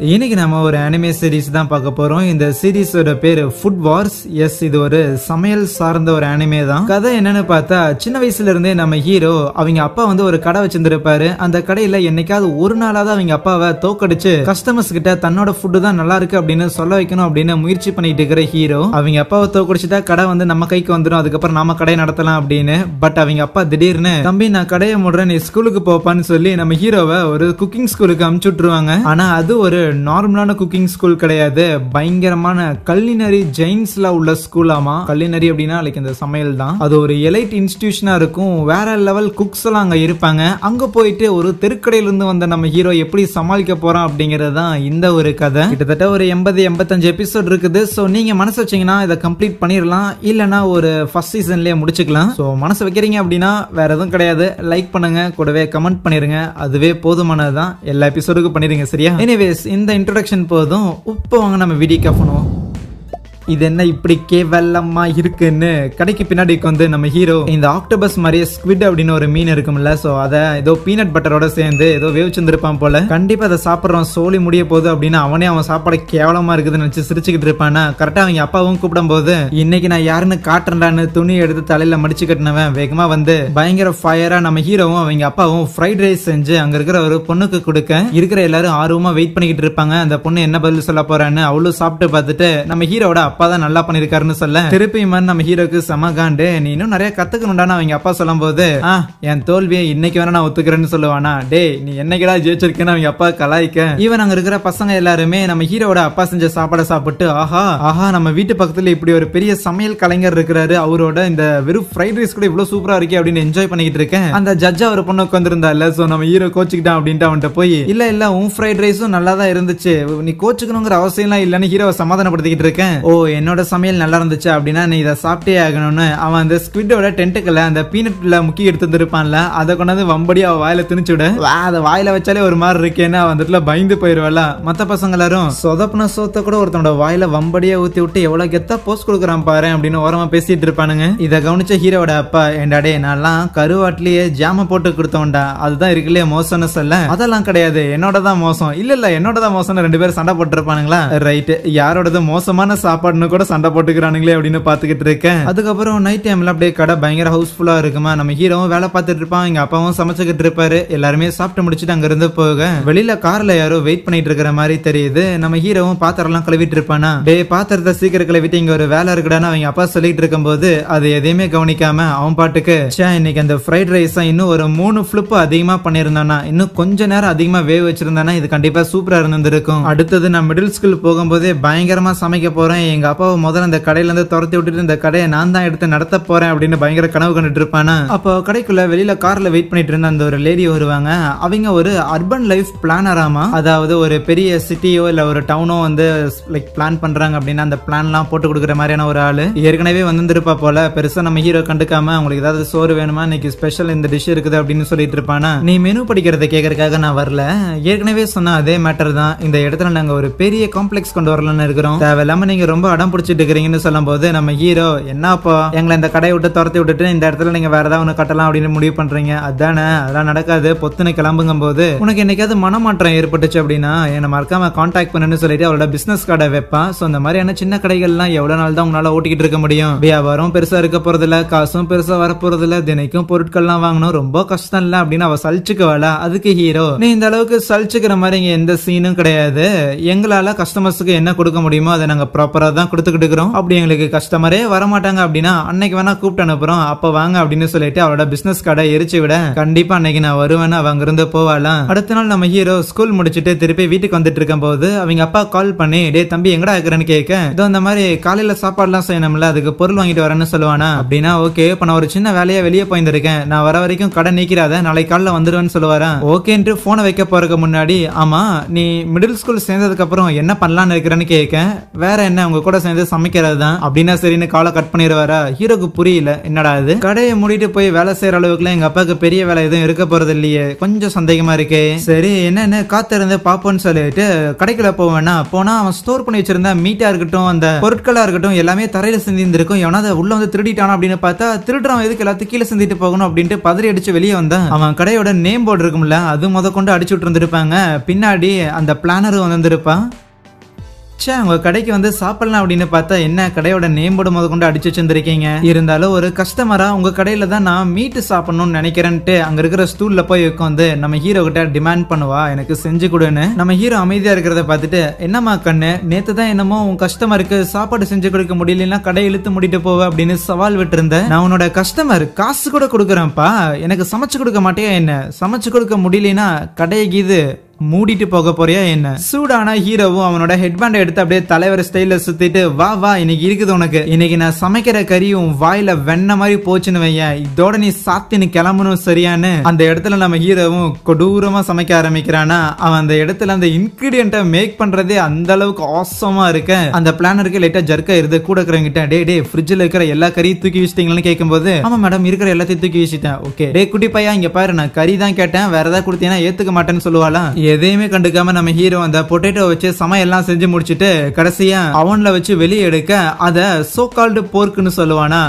இன்னைக்கு நம்ம ஒரு அனிமே சீரிஸ் தான் பார்க்க போறோம். இந்த சீரிஸோட பேரு ஃபுட் வார்ஸ். எஸ், இது ஒரு சமையல் சார்ந்த ஒரு அனிமே தான். கதை என்னன்னு பார்த்தா, சின்ன வயசுல இருந்தே நம்ம ஹீரோ அவங்க அப்பா வந்து ஒரு கடை வச்சிருந்திருப்பாரு. அந்த கடையில என்னைக்காவது ஒரு நாளாவது அவங்க அப்பாவை தோக்கடிச்சு கஸ்டமர்ஸ் கிட்ட தன்னோட ஃபுட்டு தான் நல்லா இருக்கு அப்படின்னு சொல்ல வைக்கணும் அப்படின்னு முயற்சி பண்ணிட்டு இருக்கிற ஹீரோ அவங்க அப்பாவை தோக்கடிச்சுட்டா கடை வந்து நம்ம கைக்கு வந்துடும், அதுக்கப்புறம் நாம கடை நடத்தலாம் அப்படின்னு. பட் அவங்க அப்பா திடீர்னு, தம்பி நான் கடையை மூடுறேன், நீ ஸ்கூலுக்கு போப்பான்னு சொல்லி நம்ம ஹீரோவை ஒரு குக்கிங் ஸ்கூலுக்கு அனுப்பிச்சு விட்டுருவாங்க. ஆனா அது ஒரு நார்மலான குக்கிங் ஸ்கூல் கிடையாது, பயங்கரமான கல்லினரி ஜெயின்ஸ்ல உள்ள ஸ்கூலாமா. கல்லினரி அப்படின்னா லைக் இந்த சமையல் தான். அது ஒரு எலைட் இன்ஸ்டிடியூஷனா இருக்கும். வேற லெவல் குக்ஸ் எல்லாம் அங்க இருப்பாங்க. அங்க போயிட்டு ஒரு தெருக்கடையில இருந்து வந்த நம்ம ஹீரோ எப்படி சமாளிக்க போறான் அப்படிங்கறது தான் இந்த ஒரு கதை. கிட்டத்தட்ட ஒரு 80-85 எபிசோட் இருக்குது. சோ நீங்க மனசு வச்சீங்கன்னா இதை கம்ப்ளீட் பண்ணிடலாம், இல்லனா ஒரு ஃபர்ஸ்ட் சீசன்லயே முடிச்சுக்கலாம். சோ மனசு வைக்கிறீங்க அப்படின்னா வேற எதுவும் கிடையாது, லைக் பண்ணுங்க, கூடவே கமெண்ட் பண்ணிருங்க, அதுவே போதுமானதுதான். எல்லா எபிசோடுக்கும் பண்ணிருங்க, சரியா? எனிவேஸ், இந்த இன்ட்ரோடக்ஷன் போதும். இப்போ வாங்க நம்ம வீடியோக்கு போகணும். இது என்ன இப்படி கேவலமா இருக்குன்னு கடைக்கு பின்னாடி வந்து நம்ம ஹீரோ இந்த ஆக்டோபஸ் மாதிரியே ஸ்குவிட் அப்படின்னு ஒரு மீன் இருக்கும்ல, சோ அத ஏதோ பீனட் பட்டரோட சேர்ந்து ஏதோ வேவிச்சிருப்பான் போல. கண்டிப்பா அதை சாப்பிட்றோம், சோழி முடிய போகுது அப்படின்னு அவனே அவன் சாப்பாடு கேவலமா இருக்குதுன்னு நினைச்சு சிரிச்சுக்கிட்டு இருப்பானா. கரெக்டா அவங்க அப்பாவும் கூப்பிடும் போது, இன்னைக்கு நான் யாருன்னு காட்டுறேன்டான்னு துணி எடுத்து தலையில மடிச்சு கட்டினவன் வேகமா வந்து பயங்கர ஃபயரா நம்ம ஹீரோவும் அவங்க அப்பாவும் ஃப்ரைட் ரைஸ் செஞ்சு அங்க இருக்கிற ஒரு பொண்ணுக்கு கொடுக்க இருக்கிற எல்லாரும் ஆர்வமா வெயிட் பண்ணிக்கிட்டு இருப்பாங்க. அந்த பொண்ணு என்ன பதில் சொல்ல போறான்னு அவளும் சாப்பிட்டு பார்த்துட்டு நம்ம ஹீரோட அப்பா தான் நல்லா பண்ணிருக்காருன்னு சொல்ல, திருப்பி நம்ம ஹீரோக்கு சமகாண்டு, நீ இன்னும் நிறைய கத்துக்கணும்டான்னு அவங்க அப்பா சொல்லும் போது, என் தோல்வியை இன்னைக்கு வேணா நான் ஒத்துக்கிறேன்னு சொல்லுவானா. டே நீ என்னைக்கடா ஜெயிச்சிருக்கேன்னு அவங்க அப்பா கலாய்க்க, இவன் அங்க இருக்கிற பசங்க எல்லாருமே நம்ம ஹீரோட அப்பா செஞ்ச சாப்பாடை சாப்பிட்டு, ஆஹா நம்ம வீட்டு பக்கத்துல இப்படி ஒரு பெரிய சமையல் கலைஞர் இருக்கிறாரு, அவரோட இந்த வெறும் ஃப்ரைட் ரைஸ் கூட இவ்வளவு சூப்பரா இருக்கே அப்படின்னு என்ஜாய் பண்ணிக்கிட்டு இருக்கேன். அந்த ஜட்ஜா ஒரு பொண்ணுக்கு வந்திருந்தால, சோ நம்ம ஹீரோ கோச்சுக்கிட்டான் அப்படின்ட்டு அவன்கிட்ட போய், இல்ல உன் ஃப்ரைட் ரைஸும் நல்லா தான் இருந்துச்சு, நீ கோச்சுக்கணுங்கிற அவசியம் எல்லாம் இல்லன்னு ஹீரோவை சமாதானப்படுத்திக்கிட்டு இருக்கேன். ஓ என்னோட சமையல் நல்லா இருந்துச்சு அப்படின்னா நீ இதை சாப்பிட்டே ஆகணும்னு அவன் அந்த ஸ்குவிட்டோட டென்டக்கல அந்த பீனட்ல முக்கி எடுத்து இருப்பான்ல, அதை கொண்டாந்து வம்படி அவ வாயில திணிச்சுட, அதை வாயில வச்சாலே ஒரு மாதிரி இருக்கேன்னு அவன் அந்த பயந்து போயிருவாள. மத்த பசங்க எல்லாரும் சொதப்புன சோத்த கூட ஒருத்தனோட வாயில வம்படியா ஊத்தி விட்டு எவ்வளவு கெத்தா போஸ்ட் கொடுக்குறான் பாரு அப்படின்னு ஓரமா பேசிட்டு இருப்பானுங்க. இதை கவனிச்ச ஹீரோட அப்பா, ஏண்டாடே நான்லாம் கருவாட்டிலேயே ஜாம போட்டு கொடுத்தோம்டா, அதுதான் இருக்குல்லையே மோசம்னு சொல்ல, அதெல்லாம் கிடையாது என்னோட தான் மோசம், இல்ல என்னோட தான் மோசம்னு ரெண்டு பேரும் சண்டை போட்டு இருப்பானுங்களா. ரைட், யாரோடது மோசமான சாப்பாடுன்னு கூட சண்டை போட்டுக்கிறானுங்களே அப்படின்னு பாத்துக்கிட்டு இருக்கேன். அதுக்கப்புறம் நைட் டைம்ல அப்படியே கடை பயங்கர ஹவுஸ்ஃபுல்லா இருக்குமா. நம்ம ஹீரோவும் வேலை பார்த்துட்டு இருப்பான், எங்க அப்பாவும் சமைச்சுக்கிட்டு இருப்பாரு. எல்லாருமே சாப்பிட்டு முடிச்சுட்டு அங்க இருந்து போக வெளியில கார்ல யாரோ வெயிட் பண்ணிட்டு இருக்கிற மாதிரி தெரியுது. நம்ம ஹீரோவும் பாத்திரம் எல்லாம் கழுவிட்டு இருப்பானா, டே பாத்திரத்தை சீக்கிரம் கழுவிட்டு இங்க ஒரு வேலை இருக்குடான்னு அவங்க அப்பா சொல்லிட்டு இருக்கும் போது அது எதையுமே கவனிக்காம அவன் பாட்டுக்கு, இன்னைக்கு அந்த ஃப்ரைட் ரைஸ் இன்னும் ஒரு 3 ஃபிளிப் அதிகமா பண்ணிருந்தானா, இன்னும் கொஞ்ச நேரம் அதிகமா வேக வச்சிருந்தானா இது கண்டிப்பா சூப்பரா இருந்திருக்கும். அடுத்தது நான் மிடில் ஸ்கூல் போகும்போதே பயங்கரமா சமைக்க போறேன், எங்க அப்பாவை முதல்ல அந்த கடையில இருந்து துரத்தி விட்டுட்டு இந்த கடையை நான் தான் எடுத்து நடத்த போறேன் அப்படின்னு பயங்கர கனவு கண்டுட்டு இருப்பானா. அப்போ கடைக்குள்ள வெளியில கார்ல வெயிட் பண்ணிட்டு இருந்த அந்த ஒரு லேடி வருவாங்க. அவங்க ஒரு அர்பன் லைஃப் பிளானராமா, அதாவது ஒரு பெரிய சிட்டியோ இல்ல ஒரு டவுனோ வந்து லைக் பிளான் பண்றாங்க அப்படின்னா அந்த பிளான் எல்லாம் போட்டு கொடுக்குற மாதிரியான ஒரு ஆளு. ஏற்கனவே வந்திருப்பா போல, பெருசா நம்ம ஹீரோ கண்டுக்காம அவங்களுக்கு ஏதாவது சோறு வேணுமா, இன்னைக்கு ஸ்பெஷல் இந்த டிஷ் இருக்குது அப்படின்னு சொல்லிட்டு இருப்பானா. நீ மெனு படிக்கிறத கேட்கறதுக்காக நான் வரல, ஏற்கனவே சொன்ன அதே மேட்டர் தான், இந்த இடத்துல நாங்க ஒரு பெரிய காம்ப்ளெக்ஸ் கொண்டு வரலாம்னு இருக்கிறோம், தேவையில்லாம நீங்க ரொம்ப அடம் பிடிச்சிட்டு இருக்கிறீங்கன்னு சொல்லும் போது நம்ம ஹீரோ, என்னப்பா எங்களை இந்த கடையை விட்டு துரத்தி விட்டுட்டு இந்த இடத்துல நீங்க வேற ஏதாவது ஒண்ணு கட்டலாம் அப்படின்னு முடிவு பண்றீங்க, அதானே, அதெல்லாம் நடக்காது, பொத்துன்னு கிளம்புங்கும் போது உனக்கு என்னைக்காவது மனமாற்றம் ஏற்பட்டுச்சு அப்படின்னா என்ன மறக்காம கான்டாக்ட் பண்ணுன்னு சொல்லிட்டு அவரோட பிசினஸ் கார்டை வைப்பான். சோ இந்த மாதிரியான சின்ன கடைகள்லாம் எவ்வளவு நாள் தான் உங்களால ஓட்டிக்கிட்டு இருக்க முடியும், வியாபாரம் பெருசா இருக்க போறது இல்ல, காசும் பெருசா வர போறது இல்ல, தினைக்கும் பொருட்கள்லாம் வாங்கணும், ரொம்ப கஷ்டம் இல்ல அப்படின்னு அவ சலிச்சுக்குவாளா. அதுக்கு ஹீரோ, நீ இந்த அளவுக்கு சலிச்சுக்கிற மாதிரி இங்க எந்த சீனும் கிடையாது, எங்களால கஸ்டமர்ஸுக்கு என்ன கொடுக்க முடியுமோ அதை நாங்க ப்ராப்பரா தான் கொடுத்துக்கிட்டு இருக்கிறோம், அப்படி எங்களுக்கு கஸ்டமரே வரமாட்டாங்க அப்படின்னா அன்னைக்கு வேணா கூப்பிட்டு அனுப்புறோம், அப்ப வாங்க அப்படின்னு சொல்லிட்டு அவரோட பிசினஸ் கார்டை எரிச்சு விட, கண்டிப்பா அன்னைக்கு நான் வருவேன்னு அவங்க இருந்து போவாளாம். அடுத்த நாள் நம்ம ஹீரோ ஸ்கூல் முடிச்சுட்டு திருப்பி வீட்டுக்கு வந்துட்டு இருக்கும் போது அவங்க அப்பா கால் பண்ணி, டே தம்பி எங்கடா இருக்கிறேன்னு கேட்க, இதோ இந்த மாதிரி காலையில சாப்பாடு எல்லாம் செய்யணும்ல, அதுக்கு பொருள் வாங்கிட்டு வரேன்னு சொல்லுவானா. அப்படின்னா ஓகே, இப்ப நான் ஒரு சின்ன வேலையா வெளியே போயிருக்கேன், நான் வர வரைக்கும் கடை நீக்கிறாத, நாளைக்கு காலைல வந்துருவேன்னு சொல்லுவாரா. ஓகேன்ட்டு போனை வைக்க போறதுக்கு முன்னாடி, ஆமா நீ மிடில் ஸ்கூல் சேர்ந்ததுக்கு அப்புறம் என்ன பண்ணலான்னு இருக்கிறேன்னு கேட்க, வேற என்ன உங்க கூட சேர்ந்து சமைக்கிறது தான் அப்படின்னா சரின்னு காலை கட் பண்ணிடுவாரா. ஹீரோக்கு புரியல என்னடா இது, கடையை மூடிட்டு போய் வேலை செய்யற அளவுக்குலாம் எங்க அப்பாவுக்கு பெரிய வேலை எதுவும் இருக்க போறது இல்லையே, கொஞ்சம் சந்தேகமா இருக்கே. சரி என்னன்னு காத்திருந்து பாப்போன்னு சொல்லிட்டு கடைக்குள்ள போவேன்னா போனா அவன் ஸ்டோர் பண்ணி வச்சிருந்த மீட்டா இருக்கட்டும் அந்த பொருட்களா இருக்கட்டும் எல்லாமே தரையில சிந்திருக்கும். எவனாவது உள்ள வந்து திருடிட்டானா அப்படின்னு பார்த்தா திருடுறவன் எதுக்கு எல்லாத்தையும் கீழே சிந்திட்டு போகணும் அப்படின்ட்டு பதறி அடிச்சு வெளியே வந்தான். அவன் கடையோட நேம் போர்டு இருக்கும்ல அது முத கொண்டு அடிச்சு விட்டு இருந்திருப்பாங்க. பின்னாடி அந்த பிளானரும் வந்திருப்பான். உங்க கடைக்கு வந்து சாப்பிடலாம் அப்படின்னு பார்த்தா என்ன கடையோட நேம் போர்டு முத கொண்டு அடிச்சு வச்சிருக்கீங்க. இருந்தாலும் ஒரு கஸ்டமரா உங்க கடையில தான் நான் மீட் சாப்பிடணும்னு நினைக்கிறேன்ட்டு அங்க இருக்கிற ஸ்டூல்ல போய் உட்காந்து நம்ம ஹீரோ கிட்ட டிமாண்ட் பண்ணுவா எனக்கு செஞ்சு கொடுன்னு. நம்ம ஹீரோ அமைதியா இருக்கிறத பார்த்துட்டு என்னம்மா கண்ணு நேத்து தான் என்னமோ உன் கஸ்டமருக்கு சாப்பாடு செஞ்சு கொடுக்க முடியலன்னா கடை இழுத்து முடிட்டு போவ அப்படின்னு சவால் விட்டு இருந்தேன். நான் உன்னோட கஸ்டமர் காசு கூட கொடுக்குறேன்ப்பா, எனக்கு சமைச்சு கொடுக்க மாட்டேயா என்ன, சமைச்சு கொடுக்க முடியலன்னா கடையை கீது மூடிட்டு போக போறியா என்ன. சூடான ஹீரோவும் அவனோட ஹெட்பேண்ட் எடுத்து அப்படியே தலைவர் ஸ்டைல சுத்திட்டு வா வா இன்னைக்கு இருக்குது உனக்கு, இன்னைக்கு நான் சமைக்கிற கறியும் வாயில வெண்ண மாதிரி போச்சுன்னு வையன், இதோட நீ சாத்தின்னு கிளம்பணும் சரியானு அந்த இடத்துல நம்ம ஹீரோவும் கொடூரமா சமைக்க ஆரம்பிக்கிறானா. அவன் அந்த இடத்துல அந்த இன்கிரிடியன்ட்டை மேக் பண்றதே அந்த அளவுக்கு ஆசமா இருக்கு. அந்த பிளானருக்கு லைட்டா ஜர்க்கா இருந்து கூட இருக்கிறவங்கிட்ட டே ஃப்ரிட்ஜ்ல இருக்கிற எல்லா கறியும் தூக்கி வச்சிட்டீங்கன்னு கேட்கும்போது ஆமா மேடம் இருக்கிற எல்லாத்தையும் தூக்கி வச்சுட்டேன். ஓகே டே குட்டி பையா இங்க பாரு நான் கறி தான் கேட்டேன் வேற ஏதாவது கொடுத்தீங்கன்னா ஏத்துக்க மாட்டேன்னு சொல்லுவாளா. எதையுமே கண்டுக்காம நம்ம ஹீரோ அந்த பொட்டேட்டோ வச்சு சமையெல்லாம் செஞ்சு முடிச்சுட்டு கடைசியா அவன்ல வச்சு வெளியே எடுக்க அத சோ கால்டு போர்க்குன்னு சொல்லுவானா.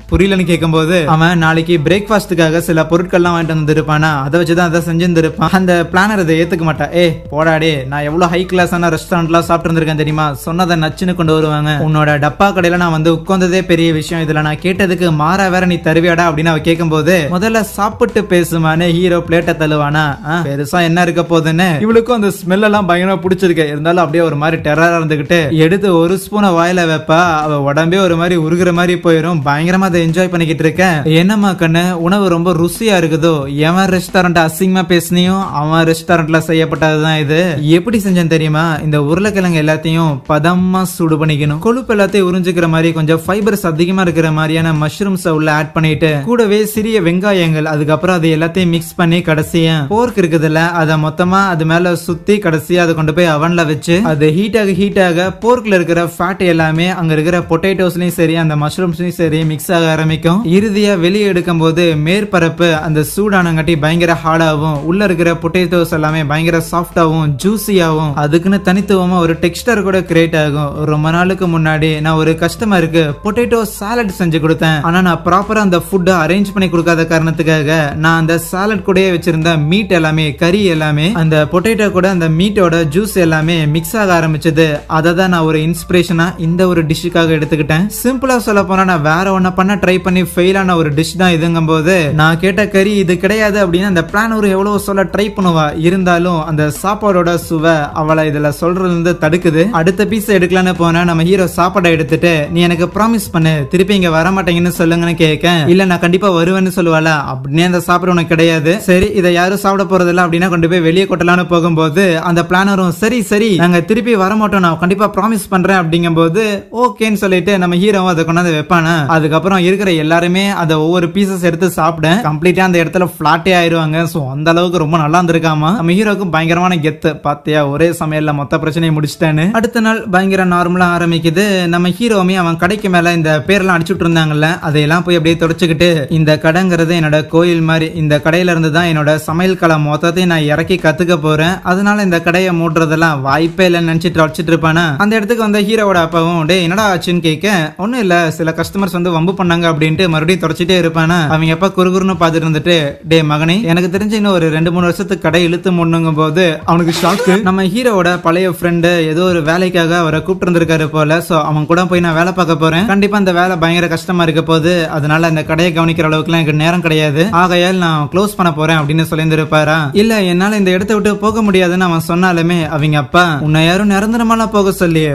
புரியலன்னு கேட்கும்போது அவன் நாளைக்கு பிரேக்ஃபாஸ்டுக்காக சில பொருட்கள்லாம் வாங்கிட்டு வந்துருப்பானா அதை வச்சுதான் அதை செஞ்சிருந்திருப்பான். அந்த பிளானர் அதை ஏத்துக்க மாட்டா. போடாடே நான் எவ்வளவு ஹை கிளாஸான ரெஸ்டாரண்ட்லாம் சாப்பிட்டு இருந்திருக்கேன் தெரியுமா, சொன்னதை நச்சுன்னு கொண்டு வருவாங்க. உன்னோட டப்பா கடையில நான் வந்து உட்கார்ந்ததே பெரிய விஷயம், இதுல நான் கேட்டதுக்கு மாறா வேற நீ தருவியாடா அப்படின்னு அவ கேட்கும்போது முதல்ல சாப்பிட்டு பேசுமானு ஹீரோ பிளேட்டை தள்ளுவானா. பெருசா என்ன இருக்க போதுன்னு இவளுக்கும் அந்த ஸ்மெல் எல்லாம் பயங்கரமா பிடிச்சிருக்கு. இருந்தாலும் அப்படியே ஒரு மாதிரி டெரரா இருந்துகிட்டு எடுத்து ஒரு ஸ்பூனை வாயில வைப்பா, அவ உடம்பே ஒரு மாதிரி உருகுற மாதிரி போயிரும். பயங்கரமா அதை என்ஜாய் பண்ணிக்கிட்டு இருக்கேன். என்னம்மா கண்ணு உணவு ரொம்ப ருசியா இருக்குதோ, எவன் ரெஸ்டாரண்ட் அசிங்கமா பேசினியும் அவன் ரெஸ்டாரண்ட்ல செய்யப்பட்டதுதான் இது. எப்படி செஞ்சேன் தெரியுமா, இந்த உருளைக்கிழங்கு எல்லாத்தையும் பதமா சூடு பண்ணிக்கணும், கொழுப்பு எல்லாத்தையும் உறிஞ்சுக்கிற மாதிரி கொஞ்சம் ஃபைபர்ஸ் அதிகமா இருக்கிற மாதிரியான மஷ்ரூம்ஸ் உள்ள ஆட் பண்ணிட்டு கூடவே சிறிய வெங்காயங்கள் அதுக்கப்புறம் அது எல்லாத்தையும் மிக்ஸ் பண்ணி கடைசியா போர்க் இருக்குதுல்ல அதை மொத்தமா அது மேல சுத்தி கடைசியா அதை கொண்டு போய் அவன்ல வச்சு அது ஹீட் ஆக போர்க்ல இருக்கிற ஃபேட் எல்லாமே அங்க இருக்கிற பொட்டேட்டோஸ்லயும் சரி அந்த மஷ்ரூம்ஸ்லயும் சரி மிக்ஸ் ஆக ஆரம்பிக்கும். இறுதியா வெளியே எடுக்கும் போது மேற்பரப்பு அந்த சூடானங்காட்டி பயங்கர ஹார்டாவும் உள்ள இருக்கிற பொட்டேட்டோஸ் எல்லாமே பயங்கர சாஃப்டாவும் ஜூசியாவும் அதுக்குன்னு தனித்துவமா ஒரு டெக்ஸ்டர் கூட கிரியேட் ஆகும். ரொம்ப நாளுக்கு முன்னாடி நான் ஒரு கஸ்டமருக்கு பொட்டேட்டோ சாலட் செஞ்சு கொடுத்தேன். ஆனா நான் ப்ராப்பரா அந்த ஃபுட்டை அரேஞ்ச் பண்ணி கொடுக்காத காரணத்துக்காக நான் அந்த சாலட் கூடயே வச்சிருந்த மீட் எல்லாமே கறி எல்லாமே அந்த பொட்டேட்டோ கூட அந்த மீட்டோட ஜூஸ் எல்லாமே மிக்ஸ் ஆக ஆரம்பிச்சது. அதை தான் நான் ஒரு இன்ஸ்பிரேஷனா இந்த ஒரு டிஷ்ஷுக்காக எடுத்துக்கிட்டேன். சிம்பிளா சொல்ல போனா நான் வேற ஒன்ன பண்ண ட்ரை பண்ணி ஃபெயில் ஆன ஒரு டிஷ் தான் இதுங்கும் போது நான் கேட்ட கறி இது கிடையாது அப்படின்னு அந்த பிளான் ஒரு எவ்வளவு சொல்ல ட்ரை பண்ணுவா. இருந்தாலும் அந்த சாப்பாடோட சுவை அவளை இதுல சொல்றது வந்து தடுக்குது. அடுத்த பீஸ் எடுக்கலான்னு போனா நம்ம ஹீரோ சாப்பாடை எடுத்துட்டு நீ எனக்கு ப்ராமிஸ் பண்ணு திருப்பி இங்க வர மாட்டேங்கன்னு சொல்லுங்கன்னு கேட்க இல்ல நான் கண்டிப்பா வருவேன்னு சொல்லுவாளா. அப்படின்னே அந்த சாப்பாடு உனக்கு கிடையாது, சரி இதை யாரும் சாப்பிட போறது இல்ல அப்படின்னா கொண்டு போய் வெளியே கொட்டலான்னு போகும்போது அந்த பிளானரும் சரி நாங்க திருப்பி வர மாட்டோம் நான் கண்டிப்பா ப்ராமிஸ் பண்றேன் அப்படிங்கும் போது ஓகேன்னு சொல்லிட்டு நம்ம ஹீரோ அதை கொண்டாந்து வைப்பானா. அதுக்கப்புறம் இருக்கிற எல்லாருமே அதை ஒவ்வொரு பீசஸ் எடுத்து சாப்பிட கம்ப்ளீட்டா அந்த இடத்துல பிளாட்டே ஆயிருவாங்க. சோ அந்த அளவுக்கு ரொம்ப நல்லா இருந்திருக்காமா. நம்ம ஹீரோக்கு பயங்கரமான கெத்து பாத்தியா ஒரே சமையல்ல மொத்த பிரச்சனையை முடிச்சிட்டேன்னு. அடுத்த நாள் பயங்கர நார்மலா ஆரம்பிக்குது. நம்ம ஹீரோமே அவன் கடைக்கு மேல இந்த பேர்லாம் அடிச்சுட்டு இருந்தாங்கல்ல அதையெல்லாம் போய் அப்படியே தொடச்சுக்கிட்டு இந்த கடைங்கிறது என்னோட கோயில் மாதிரி, இந்த கடையில இருந்து தான் என்னோட சமையல் கலை மொத்தத்தையும் நான் இறக்கி கத்துக்க போறேன், அதனால இந்த கடையை மூடுறதெல்லாம் வாய்ப்பே இல்லைன்னு நினைச்சிட்டு வச்சுட்டு இருப்பானா. அந்த இடத்துக்கு வந்த ஹீரோட அப்பாவும் டே என்னடா ஆச்சுன்னு கேட்க ஒன்னும் இல்ல சில கஸ்டமர்ஸ் வந்து வம்பு பண்ணாங்க அப்படின்ட்டு மறுபடியும் தொடச்சிட்டே இருப்பானா. அவங்க எப்ப குறுகுறுன்னு பாத்துட்டு இருந்துட்டு டே மகனே எனக்கு தெரிஞ்சு இன்னும் ஒரு 2-3 வருஷத்துக்கு கடை இழுத்து முன்னுங்கும் போது அவனுக்கு ஷாக்கு. நம்ம ஹீரோட பழைய ஃப்ரெண்டு ஏதோ ஒரு வேலைக்காக அவரை கூப்பிட்டு இருந்திருக்காரு போல. சோ அவன் கூட போய் நான் வேலை பார்க்க போறேன், கண்டிப்பா இந்த வேலை பயங்கர கஷ்டமா இருக்க போது, அதனால இந்த கடையை கவனிக்கிற அளவுக்கு எனக்கு நேரம் கிடையாது, ஆகையால் நான் க்ளோஸ் பண்ண போறேன் அப்படின்னு சொல்லியிருந்திருப்பாரா. இல்ல என்னால இந்த இடத்தை விட்டு போக முடியாதுன்னு அவன் சொன்னாலுமே அவங்க அப்பா உன்னை யாரும் நிரந்தரமாலாம் போக சொல்லியே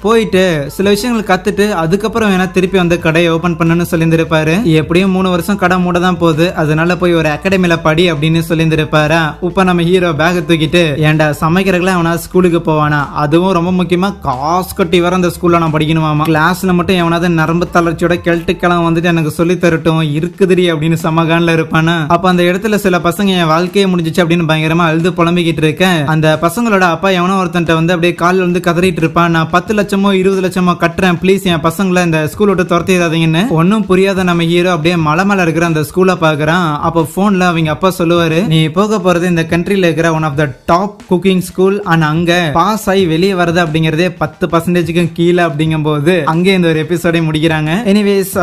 போயிட்டு சில விஷயங்கள் கத்துட்டு அதுக்கப்புறம் வேணா திருப்பி வந்து கடையை ஓபன் பண்ணணும்னு சொல்லியிருந்திருப்பாரு. எப்படியும் 3 வருஷம் கடை மூட தான் போகுது, அதனால போய் ஒரு அகாடமில படி அப்படின்னு சொல்லியிருந்திருப்பாரு. இப்ப நம்ம ஹீரோ பேக் தூக்கிட்டு ஏண்டா சமைக்கிறதுக்குலாம் அவனா ஸ்கூலுக்கு போவானா, அதுவும் ரொம்ப முக்கியமா காசு கட்டி வர அந்த ஸ்கூல்ல நான் படிக்கணுமாமா, கிளாஸ்ல மட்டும் எவனாவது நரம்பு தளர்ச்சியோட கெல்ட்டுக்கெல்லாம் வந்துட்டு எனக்கு சொல்லி தரட்டும் இருக்குதுடி அப்படின்னு சமகான்ல இருப்பானா. அப்ப அந்த இடத்துல சில பசங்க என் வாழ்க்கையே முடிஞ்சிச்சு அப்படின்னு பயங்கரமா அழுது புலம்பிக்கிட்டு இருக்கேன். அந்த பசங்களோட அப்பா எவனோ ஒருத்தன்ட்ட வந்து அப்படியே காலில் வந்து கதறிட்டு இருப்பான், நான் 10 லட்சமோ 20 லட்சமோ கட்டுறேன், ப்ளீஸ் என் பசங்களை இந்த ஸ்கூல் விட்டு துரத்திடாதீங்கன்னு. ஒன்னும் புரியாத நம்ம ஹீரோ அப்படியே மலை மேல இருக்கிற அந்த ஸ்கூலை பாக்குறான். அப்போ போன்ல அவங்க அப்பா சொல்லுவாரு, நீ போக போறது இந்த கண்ட்ரில இருக்கிற one of the top cooking school, ஆனா அங்க பாஸ் ஆகி வெளியே வருது அப்படிங்கறதே 10% கீழே அப்படிங்கும் போது அங்கே இந்த ஒரு எபிசோடை முடிக்கிறாங்க. எனிவேஸ்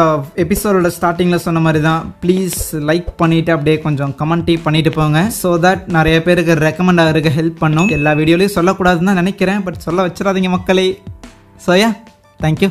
எபிசோடோட ஸ்டார்டிங்ல சொன்ன மாதிரி தான், ப்ளீஸ் லைக் பண்ணிட்டு அப்படியே கொஞ்சம் கமெண்ட் பண்ணிட்டு போங்க, சோ தட் நிறைய பேருக்கு ரெக்கமெண்ட் ஆகிறதுக்கு ஹெல்ப் பண்ணும். எல்லா வீடியோலயும் சொல்லக்கூடாதுன்னு தான் நினைக்கிறேன், பட் சொல்ல வச்சிடாதீங்க மக்களே. So yeah, thank you.